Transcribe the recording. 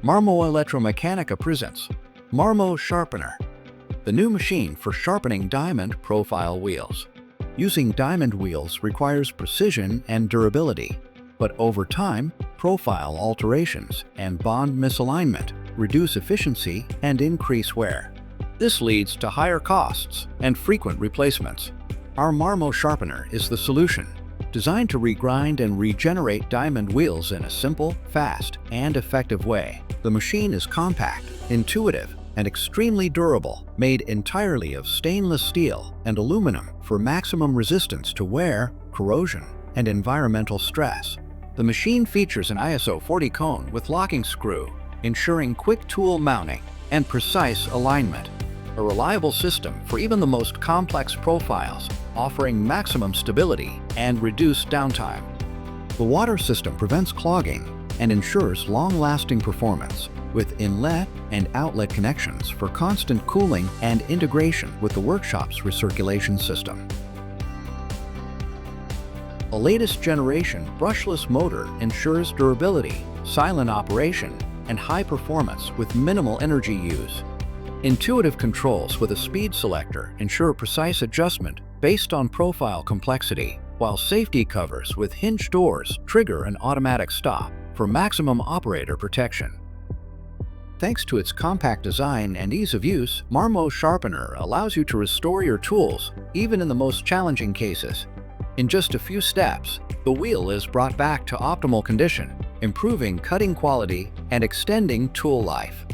Marmoelettromeccanica presents MARMO Sharpener, the new machine for sharpening diamond profile wheels. Using diamond wheels requires precision and durability, but over time, profile alterations and bond misalignment reduce efficiency and increase wear. This leads to higher costs and frequent replacements. Our MARMO Sharpener is the solution, designed to regrind and regenerate diamond wheels in a simple, fast, and effective way. The machine is compact, intuitive, and extremely durable, made entirely of stainless steel and aluminum for maximum resistance to wear, corrosion, and environmental stress. The machine features an ISO 40 cone with locking screw, ensuring quick tool mounting and precise alignment. A reliable system for even the most complex profiles, offering maximum stability and reduced downtime. The water system prevents clogging and ensures long-lasting performance, with inlet and outlet connections for constant cooling and integration with the workshop's recirculation system. A latest generation brushless motor ensures durability, silent operation, and high performance with minimal energy use. Intuitive controls with a speed selector ensure precise adjustment based on profile complexity, while safety covers with hinge doors trigger an automatic stop for maximum operator protection. Thanks to its compact design and ease of use, MARMO Sharpener allows you to restore your tools even in the most challenging cases. In just a few steps, the wheel is brought back to optimal condition, improving cutting quality and extending tool life.